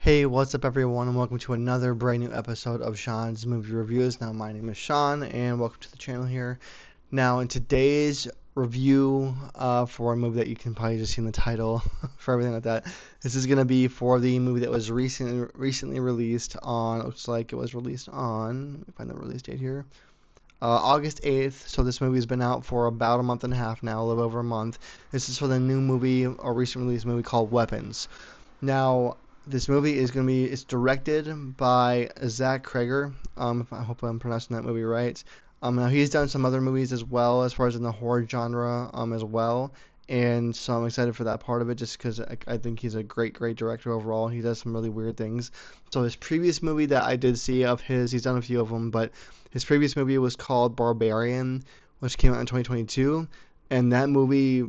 Hey, what's up, everyone, and welcome to another brand new episode of Sean's Movie Reviews. Now, my name is Sean, and welcome to the channel here. Now, in today's review for a movie that you can probably just see in the title for everything like that, this is going to be for the movie that was recently released on, looks like it was released on, let me find the release date here, August 8th. So this movie has been out for about a month and a half now, a little over a month. This is for the new movie, or recent release movie called Weapons. Now, this movie is going to be, it's directed by Zach Cregger. I hope I'm pronouncing that movie right. Now he's done some other movies as well, as far as in the horror genre, as well. And so I'm excited for that part of it, just because I think he's a great director overall. He does some really weird things. So his previous movie that I did see of his, he's done a few of them, but his previous movie was called Barbarian, which came out in 2022. And that movie,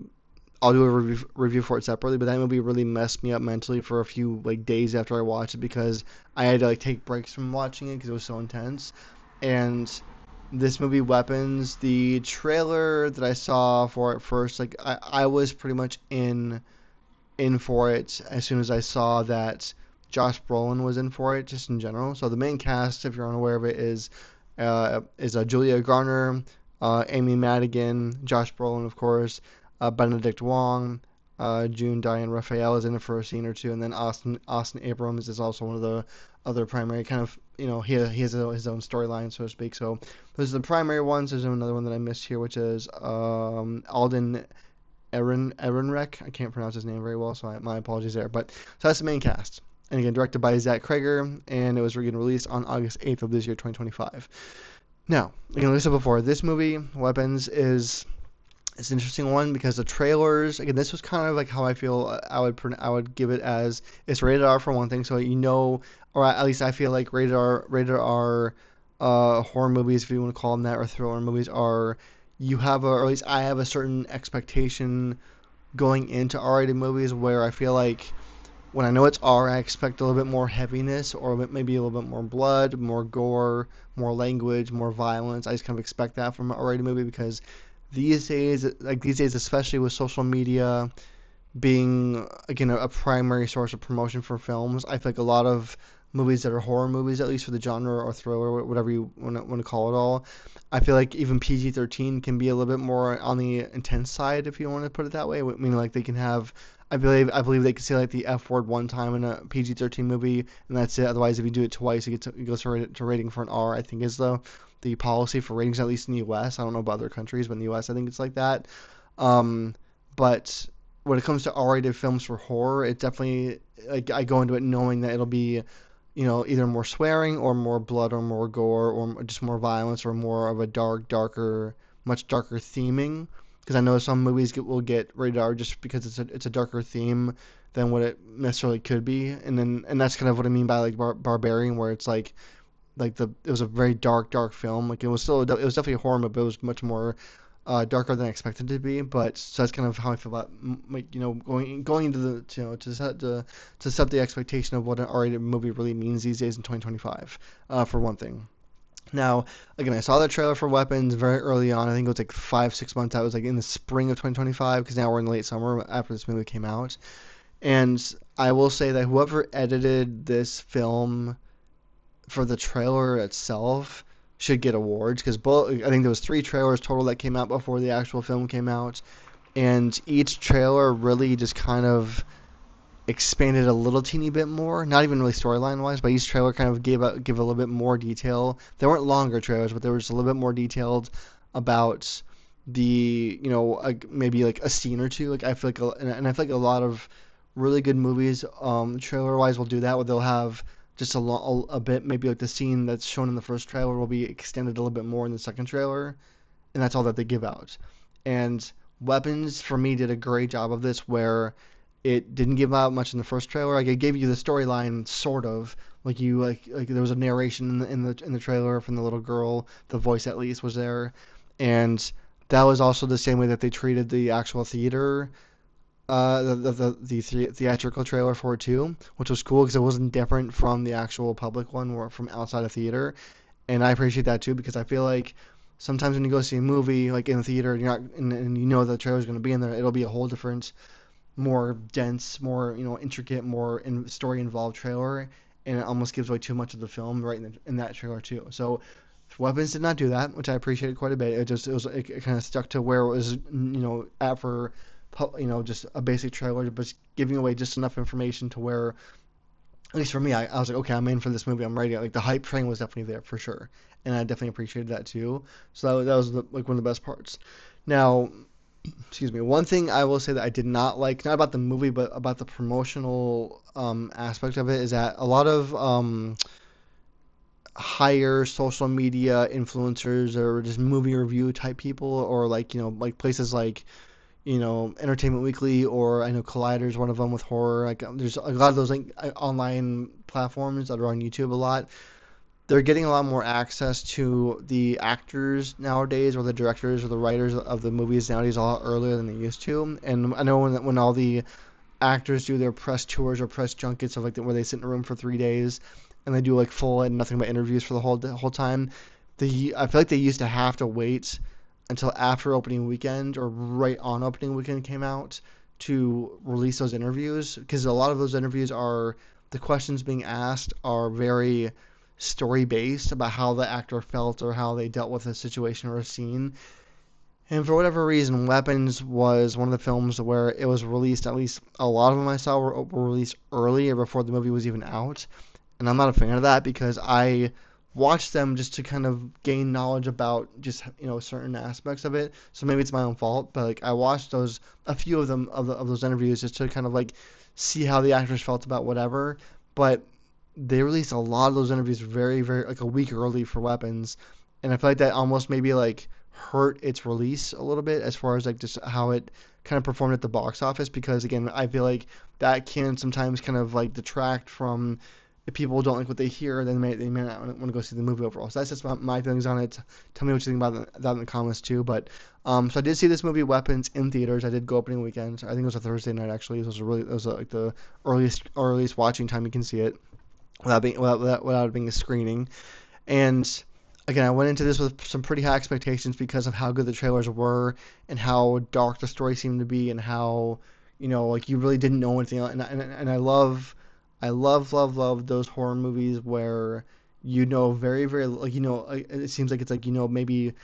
I'll do a review for it separately, but that movie really messed me up mentally for a few days after I watched it, because I had to take breaks from watching it because it was so intense. And this movie Weapons, the trailer that I saw for it first, I was pretty much in for it as soon as I saw that Josh Brolin was in for it, just in general. So the main cast, if you're unaware of it, is Julia Garner, Amy Madigan, Josh Brolin, of course, Benedict Wong, June Diane Raphael is in it for a scene or two, and then Austin Abrams is also one of the other primary kind of, he has his own storyline, so to speak. So those are the primary ones. There's another one that I missed here, which is Alden Ehrenreich. I can't pronounce his name very well, so my apologies there. But so that's the main cast. And again, directed by Zach Cregger, and it was released on August 8th of this year, 2025. Now, again, like I said before, this movie, Weapons, is it's an interesting one because the trailers, again, this was kind of like how I feel I would give it, as it's rated R for one thing, so or at least I feel like rated R horror movies, if you want to call them that, or thriller movies, are, or at least I have a certain expectation going into R-rated movies, where I feel like when I know it's R, I expect a little bit more heaviness, or maybe a little bit more blood, more gore, more language, more violence. I just kind of expect that from an R-rated movie, because these days, especially with social media being, again, a primary source of promotion for films, I feel like a lot of movies that are horror movies, at least for the genre or thriller, whatever you want to call it all, I feel like even PG-13 can be a little bit more on the intense side, if you want to put it that way. Meaning, like, they can have, I believe they can say like the F word one time in a PG-13 movie, and that's it. Otherwise, if you do it twice, it goes to rating for an R, I think, is the policy for ratings, at least in the U.S. I don't know about other countries, but in the U.S. I think it's like that. Um, but when it comes to R-rated films for horror, it definitely, like, I go into it knowing that it'll be, either more swearing or more blood or more gore or just more violence or more of a much darker theming. Because I know some movies will get rated R just because it's a darker theme than what it necessarily could be, and that's kind of what I mean by like Barbarian, where it's like it was a very dark film. Like, it was definitely a horror movie, but it was much more darker than I expected it to be. But so that's kind of how I feel about, like, going into the, to set the expectation of what an R-rated movie really means these days in 2025, for one thing. Now, again, I saw the trailer for Weapons very early on. I think it was like 5 6 months out. It was like in the spring of 2025, because now we're in late summer after this movie came out. And I will say that whoever edited this film for the trailer itself should get awards, because I think there was 3 trailers total that came out before the actual film came out, and each trailer really just kind of expanded a little teeny bit more. Not even really storyline wise, but each trailer kind of give a little bit more detail. They weren't longer trailers, but they were just a little bit more detailed about the, maybe like a scene or two. Like, I feel like, and I feel like a lot of really good movies, trailer wise, will do that, where they'll have just a bit, maybe like the scene that's shown in the first trailer will be extended a little bit more in the second trailer, and that's all that they give out. And Weapons, for me, did a great job of this, where it didn't give out much in the first trailer. Like, it gave you the storyline, sort of. Like there was a narration in the trailer from the little girl. The voice, at least, was there, and that was also the same way that they treated the actual theater, the theatrical trailer for it too, which was cool because it wasn't different from the actual public one or from outside of theater. And I appreciate that too, because I feel like sometimes when you go see a movie like in the theater, and you're not, and you know the trailer's going to be in there, it'll be a whole different more dense, more intricate, more story involved trailer, and it almost gives away too much of the film right in that trailer too. So Weapons did not do that, which I appreciated quite a bit. It kind of stuck to where it was at for just a basic trailer, but giving away just enough information to where, at least for me, I was like, okay, I'm in for this movie. I'm ready. Like the hype train was definitely there for sure, and I definitely appreciated that too. So that was like one of the best parts. Now, excuse me. One thing I will say that I did not like, not about the movie, but about the promotional aspect of it, is that a lot of higher social media influencers or just movie review type people, or like like places like Entertainment Weekly, or I know Collider's one of them with horror. Like there's a lot of those like online platforms that are on YouTube a lot. They're getting a lot more access to the actors nowadays, or the directors or the writers of the movies nowadays, a lot earlier than they used to. And I know when all the actors do their press tours or press junkets of like where they sit in a room for 3 days and they do like full and nothing but interviews for the whole time. I feel like they used to have to wait until after opening weekend or right on opening weekend came out to release those interviews, because a lot of those interviews are, the questions being asked are very story based about how the actor felt or how they dealt with a situation or a scene. And for whatever reason, Weapons was one of the films where it was released, at least a lot of them I saw were released earlier before the movie was even out. And I'm not a fan of that, because I watched them just to kind of gain knowledge about just certain aspects of it. So maybe it's my own fault, but like I watched a few of them of those interviews just to kind of like see how the actors felt about whatever. But they released a lot of those interviews very very like a week early for Weapons, and I feel like that almost maybe like hurt its release a little bit as far as like just how it kind of performed at the box office, because again I feel like that can sometimes kind of like detract from, if people don't like what they hear, then they may not want to go see the movie overall. So that's just my feelings on it. Tell me what you think about that in the comments too. But so I did see this movie Weapons in theaters. I did go opening weekend. I think it was a Thursday night actually. It was like the earliest watching time you can see it without it being a screening. And again, I went into this with some pretty high expectations because of how good the trailers were and how dark the story seemed to be, and how like you really didn't know anything. And I love those horror movies where very very like it seems like it's like maybe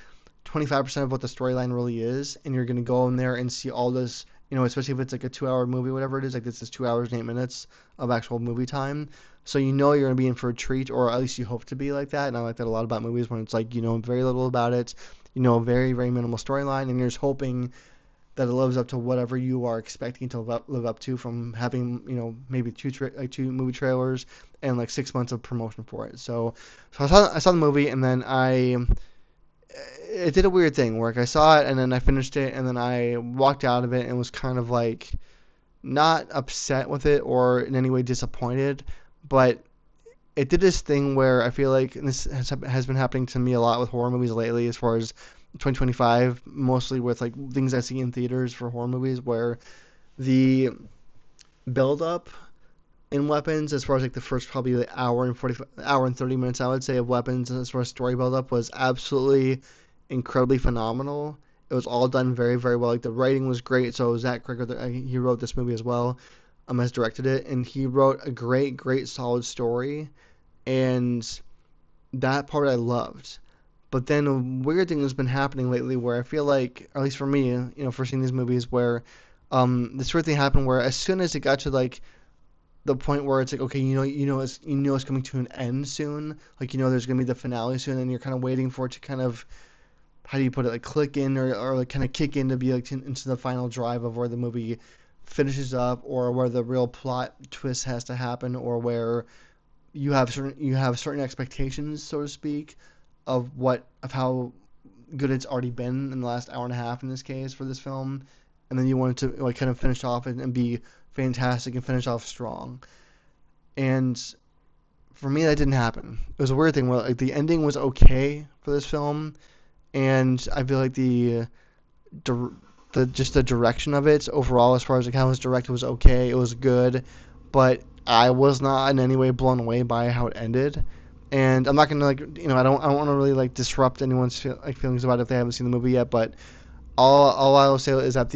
25% of what the storyline really is, and you're gonna go in there and see all this, especially if it's like a 2 hour movie, whatever it is, like this is 2 hours and 8 minutes of actual movie time. So you're gonna be in for a treat, or at least you hope to be like that. And I like that a lot about movies, when it's like very little about it, very very minimal storyline, and you're just hoping that it lives up to whatever you are expecting to live up to, from having maybe two movie trailers and like 6 months of promotion for it. So I saw the movie, and then it did a weird thing where like I saw it and then I finished it and then I walked out of it and was kind of like not upset with it or in any way disappointed, but it did this thing where I feel like, and this has been happening to me a lot with horror movies lately, as far as 2025, mostly with like things I see in theaters for horror movies, where the build up in Weapons, as far as like the first probably like hour and 30 minutes I would say of Weapons, as far as story build up, was absolutely incredibly phenomenal. It was all done very very well. Like the writing was great. So Zach Cregger, he wrote this movie as well, has directed it, and he wrote a great solid story, and that part I loved. But then a weird thing has been happening lately where I feel like, at least for me, for seeing these movies, where this weird thing happened where as soon as it got to like the point where it's like, okay, it's coming to an end soon, like there's gonna be the finale soon, and you're kind of waiting for it to kind of, how do you put it, like click in, or like kind of kick in to be like into the final drive of where the movie finishes up, or where the real plot twist has to happen, or where you have certain expectations, so to speak, of how good it's already been in the last hour and a half in this case for this film, and then you want it to like kind of finish off and be fantastic and finish off strong. And for me, that didn't happen. It was a weird thing where like the ending was okay for this film, and I feel like the direction of it overall, as far as like how it was directed, was okay. It was good, but I was not in any way blown away by how it ended. And I'm not gonna like I don't want to really like disrupt anyone's feelings about it if they haven't seen the movie yet. But all I will say is that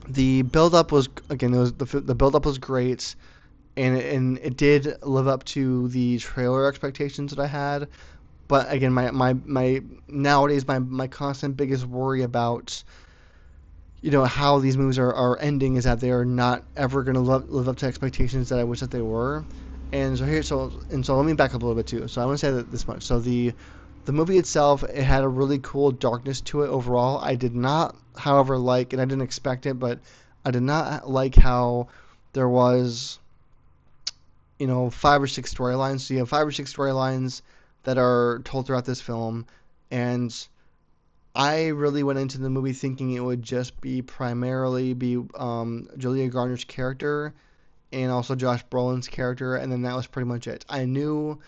The build up was, again, the build up was great, and it did live up to the trailer expectations that I had. But again, my nowadays my constant biggest worry about how these movies are ending is that they are not ever going to live up to expectations that I wish that they were. And so let me back up a little bit too. So I want to say that this much. So the movie itself, it had a really cool darkness to it overall. I did not, however, like, and I didn't expect it, but I did not like how there was, 5 or 6 storylines. So you have 5 or 6 storylines that are told throughout this film, and I really went into the movie thinking it would just be primarily be Julia Garner's character and also Josh Brolin's character, and then that was pretty much it. I knew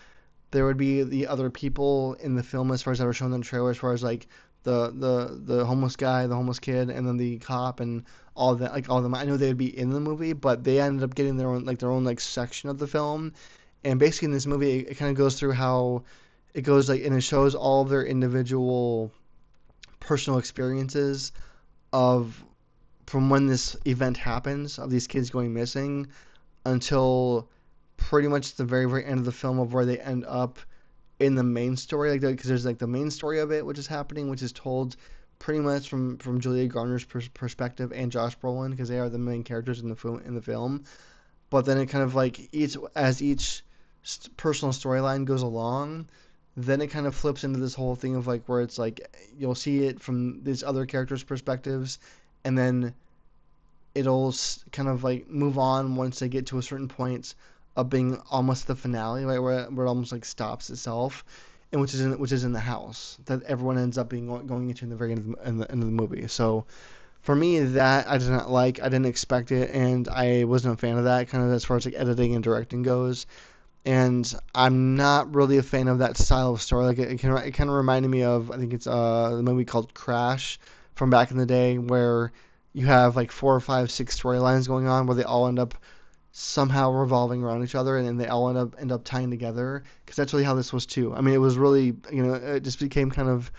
there would be the other people in the film as far as that were shown in the trailer, as far as like the homeless guy, the homeless kid, and then the cop and all of that, like all of them. I knew they would be in the movie, but they ended up getting their own like section of the film. And basically in this movie, it kind of goes through how it goes like, and it shows all of their individual personal experiences of from when this event happens of these kids going missing until pretty much the very very end of the film of where they end up in the main story, like because there's like the main story of it which is happening, which is told pretty much from Julia Garner's perspective and Josh Brolin, because they are the main characters in the film. But then it kind of like each personal storyline goes along, then it kind of flips into this whole thing of like where it's like you'll see it from these other characters' perspectives, and then it'll kind of like move on once they get to a certain point of being almost the finale, right, where it almost like stops itself, and which is in the house that everyone ends up going into in the very end of the movie. So for me, that I did not like. I didn't expect it, and I wasn't a fan of that kind of as far as like editing and directing goes. And I'm not really a fan of that style of story. Like it kind of reminded me of, I think it's the movie called Crash from back in the day, where you have like 4 or 5, 6 storylines going on where they all end up somehow revolving around each other, and then they all end up tying together. Because that's really how this was too. I mean, it was really, it just became kind of,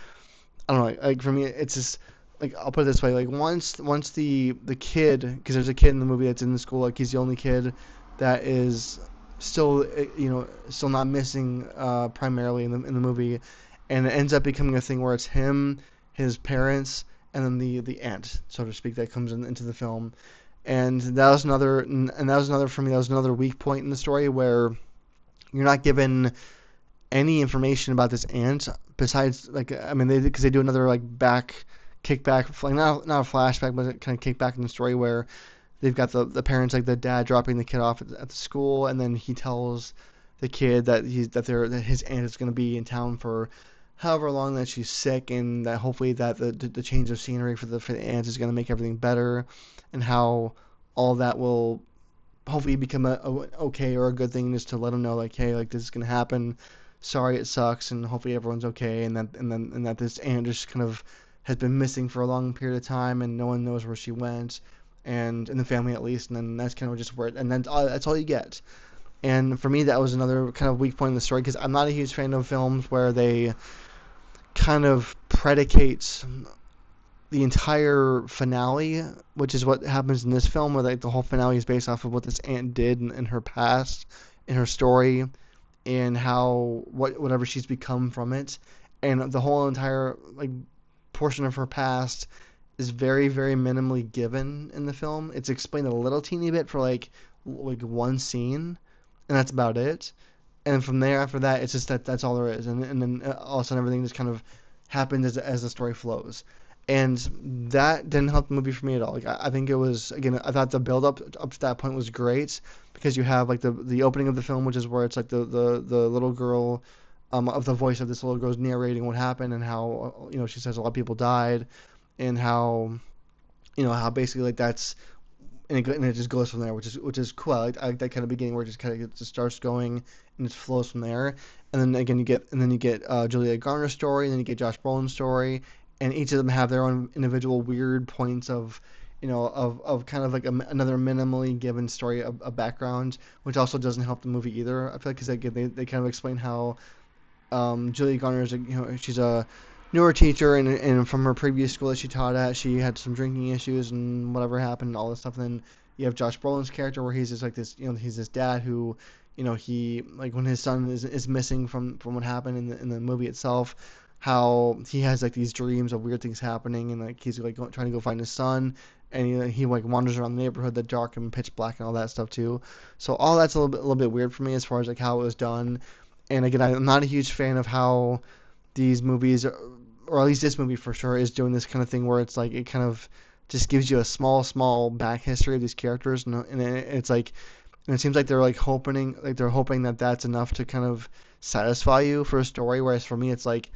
I don't know, like for me it's just like, I'll put it this way, like once the kid, because there's a kid in the movie that's in the school, like he's the only kid that is still still not missing primarily in the movie, and it ends up becoming a thing where it's him, his parents, and then the aunt, so to speak, that comes into the film. And that was another for me, that was another weak point in the story, where you're not given any information about this aunt besides, like, I mean, because they do another like back kickback, like not a flashback, but kind of kickback in the story where they've got the parents, like the dad dropping the kid off at the school, and then he tells the kid that his aunt is going to be in town for however long that she's sick, and that hopefully that the change of scenery for the aunt is going to make everything better, and how all that will hopefully become a okay or a good thing, just to let them know like, hey, like this is gonna happen. Sorry, it sucks, and hopefully everyone's okay. And that this aunt just kind of has been missing for a long period of time, and no one knows where she went, and in the family at least. And then that's kind of just where and then that's all you get. And for me, that was another kind of weak point in the story, because I'm not a huge fan of films where they kind of predicate the entire finale, which is what happens in this film, where like the whole finale is based off of what this aunt did in her past, in her story, and how whatever she's become from it, and the whole entire like portion of her past is very very minimally given in the film. It's explained a little teeny bit for like one scene, and that's about it. And from there, after that, it's just that's all there is, and then all of a sudden everything just kind of happens as the story flows, and that didn't help the movie for me at all. Like I think it was, again, I thought the build up to that point was great, because you have like the opening of the film, which is where it's like the little girl, of the voice of this little girl's narrating what happened, and how she says a lot of people died, and how basically like that's, and it just goes from there, which is cool. I like that kind of beginning where it just kind of just starts going and it flows from there. And then again you get Julia Garner's story, and then you get Josh Brolin's story, and each of them have their own individual weird points of of kind of like another minimally given story of background, which also doesn't help the movie either. I feel like, because they kind of explain how Julia Garner is she's a knew her teacher, and from her previous school that she taught at, she had some drinking issues and whatever happened, all this stuff. And then you have Josh Brolin's character where he's just like this, he's this dad who, he like when his son is missing from what happened in the movie itself, how he has like these dreams of weird things happening, and like he's like trying to go find his son, and he like wanders around the neighborhood, the dark and pitch black and all that stuff too. So all that's a little bit weird for me as far as like how it was done. And again, I'm not a huge fan of how these movies, or at least this movie for sure, is doing this kind of thing where it's like it kind of just gives you a small back history of these characters, and it's like, and it seems like they're hoping that that's enough to kind of satisfy you for a story. Whereas for me, it's like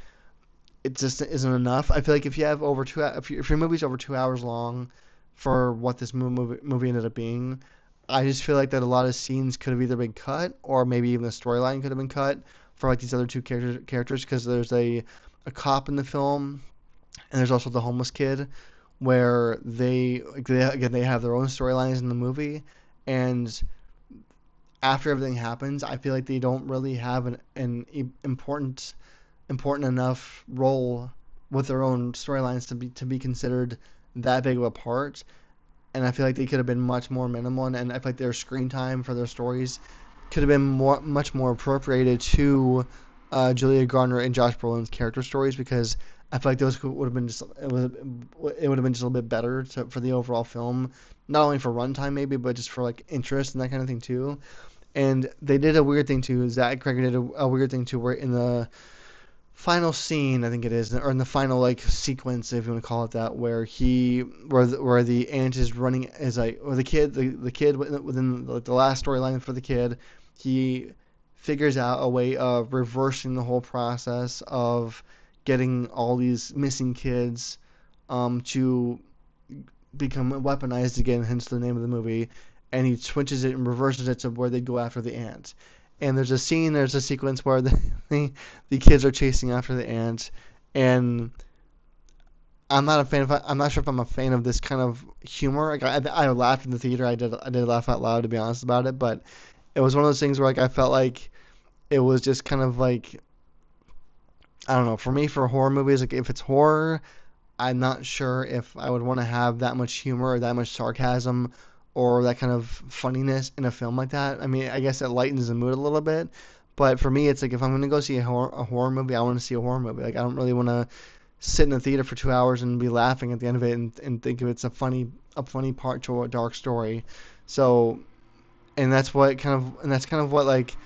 it just isn't enough. I feel like if you have over if your movie's over 2 hours long, for what this movie ended up being, I just feel like that a lot of scenes could have either been cut, or maybe even the storyline could have been cut for like these other two characters, because there's a cop in the film, and there's also the homeless kid, where they have their own storylines in the movie, and after everything happens, I feel like they don't really have an important enough role with their own storylines to be considered that big of a part. And I feel like they could have been much more minimal, and I feel like their screen time for their stories could have been much more appropriated to Julia Garner and Josh Brolin's character stories, because I feel like those would have been just it would have been just a little bit better for the overall film, not only for runtime maybe, but just for like interest and that kind of thing too. And they did a weird thing too. Zach Cregger did a weird thing too, where in the final scene, I think it is, or in the final like sequence, if you want to call it that, where the aunt is running, is like, or the kid within the last storyline for the kid, he figures out a way of reversing the whole process of getting all these missing kids to become weaponized again, hence the name of the movie, and he switches it and reverses it to where they go after the ant. And there's a sequence where the kids are chasing after the ant, and I'm not sure if I'm a fan of this kind of humor. Like I laughed in the theater. I did laugh out loud, to be honest about it, but it was one of those things where like I felt like it was just kind of like, I don't know. For me, for horror movies, like if it's horror, I'm not sure if I would want to have that much humor or that much sarcasm or that kind of funniness in a film like that. I mean, I guess it lightens the mood a little bit, but for me, it's like if I'm going to go see a horror movie, I want to see a horror movie. Like I don't really want to sit in the theater for 2 hours and be laughing at the end of it, and think of it's a funny part to a dark story. So, and that's kind of what like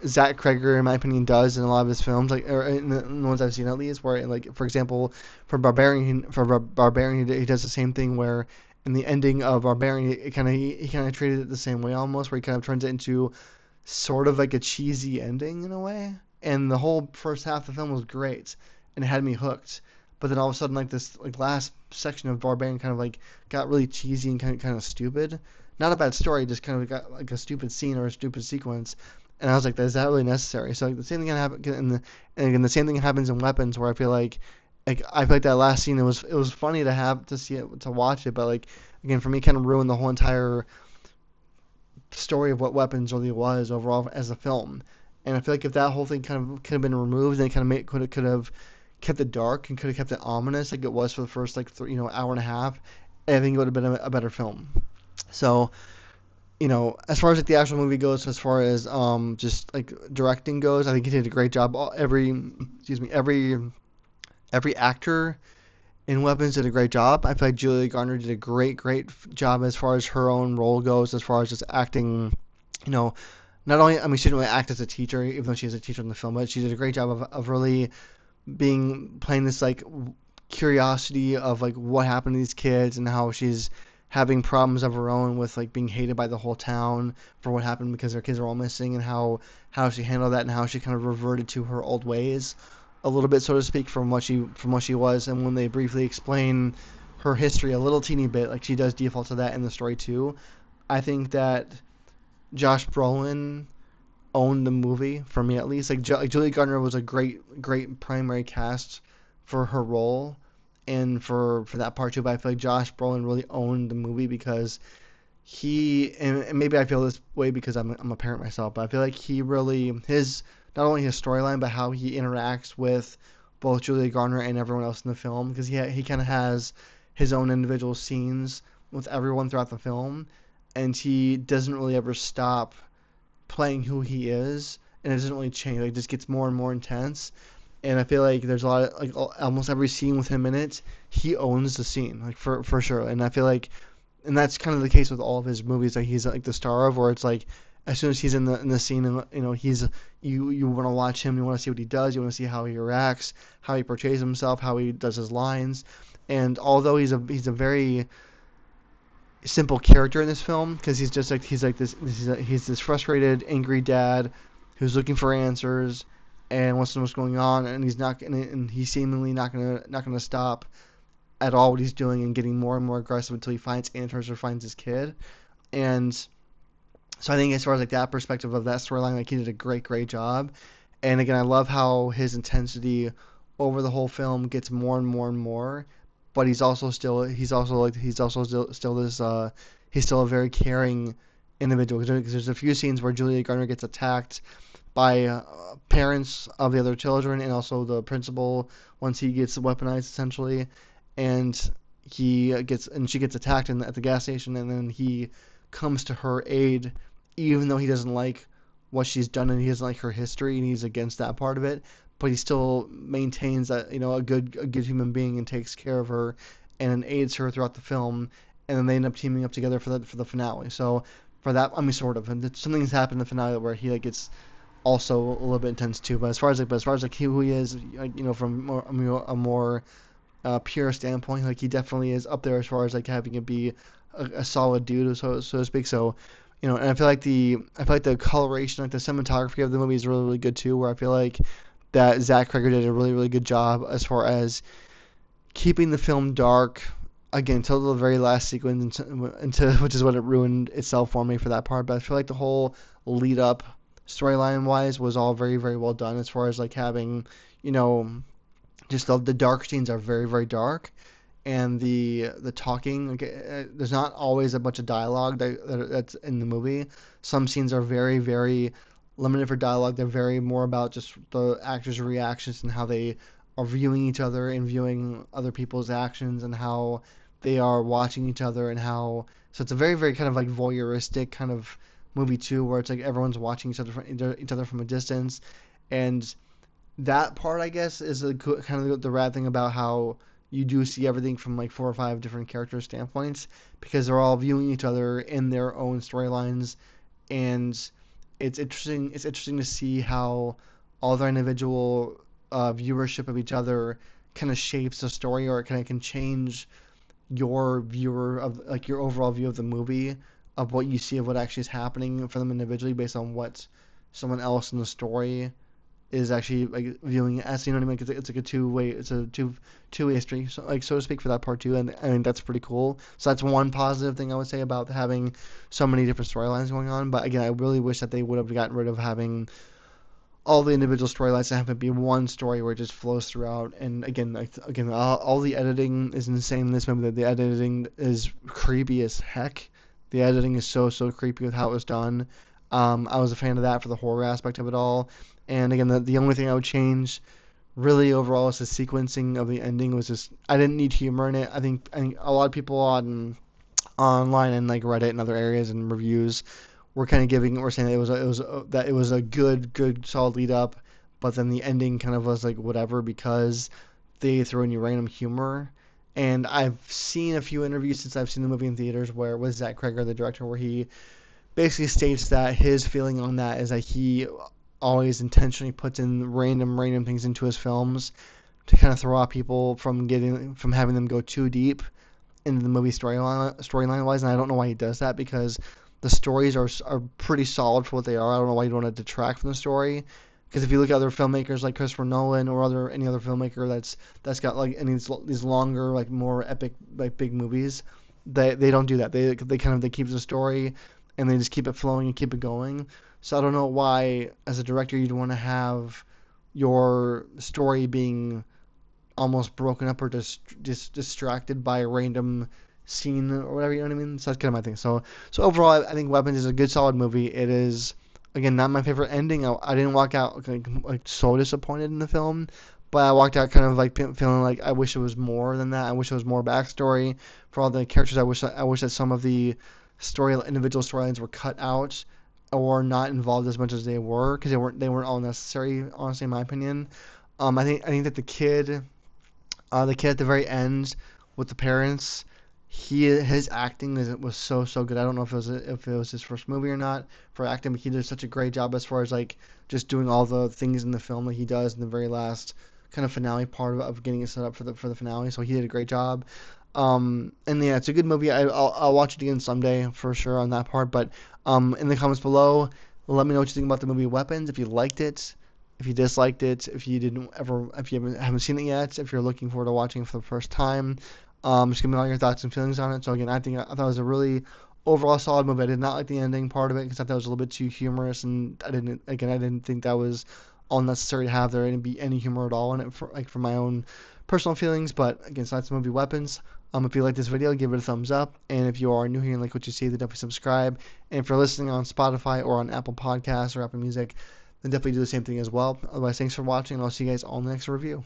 Zach Cregger, in my opinion, does in a lot of his films, like, or in the ones I've seen at least, where like for example, for Barbarian, he does the same thing where in the ending of Barbarian, he kind of treated it the same way almost, where he kind of turns it into sort of like a cheesy ending in a way, and the whole first half of the film was great and it had me hooked. But then all of a sudden, like this like last section of Barbarian kind of like got really cheesy and kind of stupid. Not a bad story, just kind of got like a stupid scene or a stupid sequence, and I was like, is that really necessary? So like the same thing can happen and again the same thing happens in Weapons, where I feel like that last scene, it was funny to have to see it, to watch it, but like again for me kind of ruined the whole entire story of what Weapons really was overall as a film. And I feel like if that whole thing kind of could have been removed, then it kind of could have kept it dark and could have kept it ominous like it was for the first like hour and a half, I think it would have been a better film. So as far as like the actual movie goes, as far as just like directing goes, I think he did a great job. Every actor in Weapons did a great job. I feel like Julia Garner did a great job as far as her own role goes, as far as just acting. You know, Not only, I mean, she didn't really act as a teacher, even though she's a teacher in the film, but she did a great job of really playing this like curiosity of like what happened to these kids, and how she's having problems of her own with like being hated by the whole town for what happened because their kids are all missing, and how she handled that, and how she kind of reverted to her old ways a little bit, so to speak, from what she was. And when they briefly explain her history a little teeny bit, like she does default to that in the story too, I think that Josh Brolin owned the movie for me, at least. Like Julie Gardner was a great primary cast for her role and for that part too. But I feel like Josh Brolin really owned the movie because and maybe I feel this way because I'm a parent myself, but I feel like he really, his not only his storyline but how he interacts with both Julia Garner and everyone else in the film, because he kind of has his own individual scenes with everyone throughout the film, and he doesn't really ever stop playing who he is, and it doesn't really change. Like, it just gets more and more intense. And I feel like there's a lot of, like, almost every scene with him in it, he owns the scene, like, for sure. And I feel like, and that's kind of the case with all of his movies that he's like the star of, where it's like as soon as he's in the scene, and he's, you want to watch him, you want to see what he does, you want to see how he reacts, how he portrays himself, how he does his lines. And although he's a very simple character in this film, because he's this frustrated, angry dad who's looking for answers and wants to know what's going on, and he's seemingly not gonna stop at all what he's doing, and getting more and more aggressive until he finds answers or finds his kid. And so I think as far as like that perspective of that storyline, like, he did a great job. And again, I love how his intensity over the whole film gets more and more and more, but he's also still this he's still a very caring individual, because there's a few scenes where Julia Garner gets attacked by parents of the other children, and also the principal once he gets weaponized essentially. And she gets attacked at the gas station, and then he comes to her aid, even though he doesn't like what she's done, and he doesn't like her history, and he's against that part of it. But he still maintains that, a good human being, and takes care of her and aids her throughout the film. And then they end up teaming up together for the finale. So for that, I mean, sort of, and something's happened in the finale where he, like, gets also a little bit intense too. But as far as who he is, like, from a more pure standpoint, like, he definitely is up there as far as like having it be a solid dude, so to speak. So, and I feel like the coloration, like the cinematography of the movie is really really good too. Where I feel like that Zach Cregger did a really really good job as far as keeping the film dark again until the very last sequence, into which is what it ruined itself for me for that part. But I feel like the whole lead up storyline wise was all very very well done, as far as like having, you know just the dark scenes are very very dark, and the talking, like, there's not always a bunch of dialogue that's in the movie. Some scenes are very very limited for dialogue. They're very more about just the actors' reactions and how they are viewing each other and viewing other people's actions, and how they are watching each other, and how, so it's a very very kind of like voyeuristic kind of movie too, where it's like everyone's watching each other from a distance. And that part, I guess, is kind of the rad thing about how you do see everything from like four or five different character standpoints, because they're all viewing each other in their own storylines. And it's interesting to see how all their individual viewership of each other kind of shapes the story, or it kind of can change your viewer of, like, your overall view of the movie, of what you see of what actually is happening for them individually, based on what someone else in the story is actually like viewing it as. You know what I mean? It's like a two-way street, so to speak, for that part too. And I mean, that's pretty cool. So that's one positive thing I would say about having so many different storylines going on. But again, I really wish that they would have gotten rid of having all the individual storylines to have it be one story where it just flows throughout. And again, all the editing is insane in this movie. The editing is creepy as heck. The editing is so creepy with how it was done. I was a fan of that for the horror aspect of it all. And again, the only thing I would change really overall is the sequencing of the ending. Was just, I didn't need humor in it. I think a lot of people online and like Reddit and other areas and reviews were saying that it was a good solid lead up, but then the ending kind of was like whatever, because they threw in random humor. And I've seen a few interviews since I've seen the movie in theaters, where with Zach Cregger, the director, where he basically states that his feeling on that is that he always intentionally puts in random things into his films to kind of throw off people from having them go too deep into the movie storyline wise. And I don't know why he does that, because the stories are pretty solid for what they are. I don't know why you want to detract from the story, because if you look at other filmmakers like Christopher Nolan, or any other filmmaker that's got like any of these longer, like more epic, like big movies, they don't do that. They keep the story, and they just keep it flowing and keep it going. So I don't know why, as a director, you'd want to have your story being almost broken up, or just distracted by a random scene or whatever. You know what I mean? So that's kind of my thing. So overall, I think Weapons is a good solid movie. It is, again, not my favorite ending. I didn't walk out like so disappointed in the film, but I walked out kind of like feeling like I wish it was more than that. I wish it was more backstory for all the characters. I wish that some of the individual storylines were cut out or not involved as much as they were, because they weren't all necessary, honestly, in my opinion. I think that the kid at the very end with the parents, his acting was so good. I don't know if it was his first movie or not for acting, but he did such a great job as far as like just doing all the things in the film that he does in the very last kind of finale part of getting it set up for the finale. So he did a great job. And yeah, it's a good movie. I'll watch it again someday for sure on that part. But in the comments below, let me know what you think about the movie Weapons. If you liked it, if you disliked it, if you haven't seen it yet, if you're looking forward to watching it for the first time, just give me all your thoughts and feelings on it. So again, I thought it was a really overall solid movie. I did not like the ending part of it because I thought that was a little bit too humorous, and I didn't think that was all necessary to have there and be any humor at all in it for my own personal feelings. But again, so that's the movie Weapons. If you like this video, give it a thumbs up, and if you are new here and like what you see, then definitely subscribe. And if you're listening on Spotify or on Apple Podcasts or Apple Music, then definitely do the same thing as well. Otherwise, thanks for watching, and I'll see you guys all in the next review.